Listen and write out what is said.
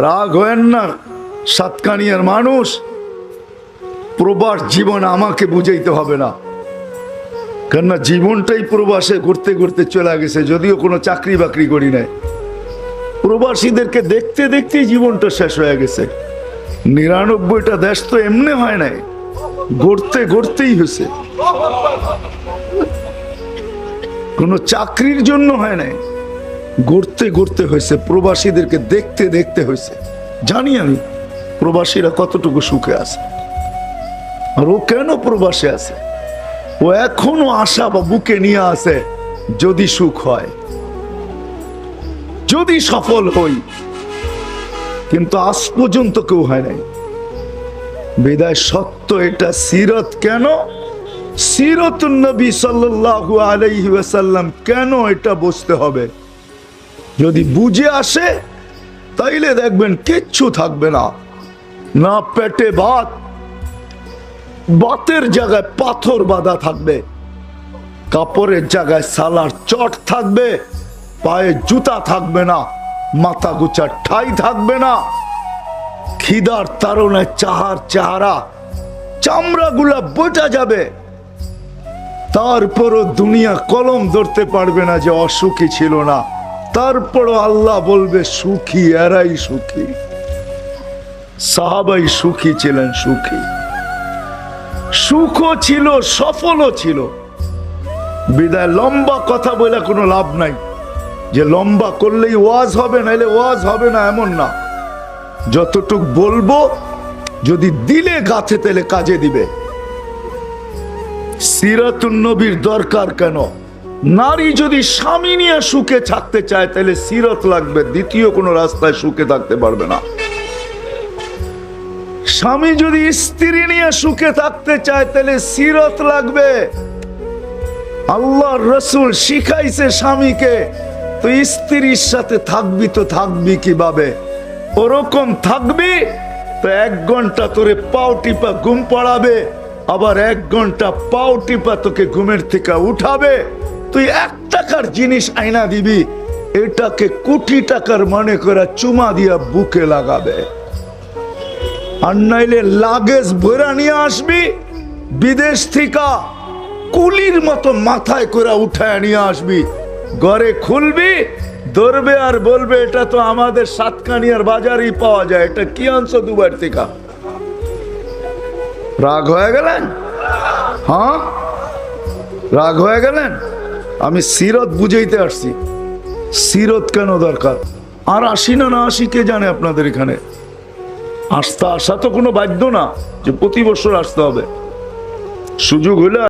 রাগ হয়েন না সাতকানিয়ার মানুষ, প্রবাস জীবন আমাকে বুঝাইতে হবে না, কেননা জীবনটাই প্রবাসে ঘুরতে ঘুরতে চলে গেছে, যদিও কোনো চাকরি বাকরি করি নাই। প্রবাসীদেরকে দেখতে দেখতেই জীবনটা শেষ হয়ে গেছে। ৯৯টা দেশ তো এমনি হয় নাই, ঘুরতে ঘুরতেই হয়েছে, কোনো চাকরির জন্য হয় নাই, ঘুরতে ঘুরতে হয়েছে, প্রবাসীদেরকে দেখতে দেখতে হয়েছে। জানি আমি প্রবাসীরা কতটুকু সুখে আছে, আর ও কেন প্রবাসে আছে, ও এখনো আশা বা বুকে নিয়ে আছে, যদি সুখ হয়, যদি সফল হই, কিন্তু আজ পর্যন্ত কেউ হয় নাই। বিদায় সত্য এটা। সিরত কেন, সিরতুন নবী সাল্লাল্লাহু আলাইহি ওয়াসাল্লাম কেন, এটা বুঝতে হবে। যদি বুঝে আসে তাইলে দেখবেন কিচ্ছু থাকবে না, না পেটে ভাত, ভাতের জায়গায় পাথর বাঁধা থাকবে, কাপড়ের জায়গায় সালার চট থাকবে, পায়ে জুতা থাকবে না, মাথা গুচার ঠাই থাকবে না, খিদার তাড়নায় চাহার চেহারা চামড়া গুলা বোঝা যাবে, তারপরও দুনিয়া কলম ধরতে পারবে না যে অসুখী ছিল না, তারপরও আল্লাহ বলবে সুখী, এরাই সুখী। সাহাবাই সুখী ছিলেন, সুখী, সুখও ছিল, সফলও ছিল। বিদায় লম্বা কথা বলে কোনো লাভ নাই, যে লম্বা করলেই ওয়াজ হবে, নাইলে ওয়াজ হবে না এমন না। যতটুক বলবো যদি দিলে গাছে তেলে কাজে দিবে। সিরাতুন নবীর দরকার কেন? নারী যদি স্বামী নিয়ে সুখে থাকতে চায় তাহলে সিরত লাগবে, দ্বিতীয় কোনো রাস্তায় সুখে থাকতে পারবে না। স্বামী যদি স্ত্রী নিয়ে সুখে থাকতে চায় তাহলে সিরত লাগবে। আল্লাহর রাসূল শিখাইছে স্বামীকে, তো স্ত্রীর সাথে থাকবি তো থাকবি কিভাবে? ওরকম থাকবি তো 1 ঘন্টা তোরে পাও টিপা ঘুম পড়াবে, আবার 1 ঘন্টা পাও টিপা তোকে ঘুমের থেকে উঠাবে। তুই 1 টাকার জিনিস আইনা দিবি, এটাকে কোটি টাকার মনে করে চুমা দিয়া বুকে লাগাবে। আর নাইলে লাগেজ ভরা নিয়ে আসবি বিদেশ থেকে, কুলির মতো মাথায় করে উঠায় নিয়ে আসবি, ঘরে খুলবি, ধরবে আর বলবে এটা তো আমাদের সাতকানিয়ার বাজারেই পাওয়া যায়, এটা কি আনছো দুবার থেকে? রাগ হয়ে গেলেন? হ্যাঁ, রাগ হয়ে গেলেন? আমি সিরত বুঝাইতে আসছি। সিরত কেন দরকার? আর আসি না না আসি কে জানে আপনাদের এখানে। আসা তো কোনো বাধ্য না যে প্রতি বছর আসতে হবে, সুযোগ হইলে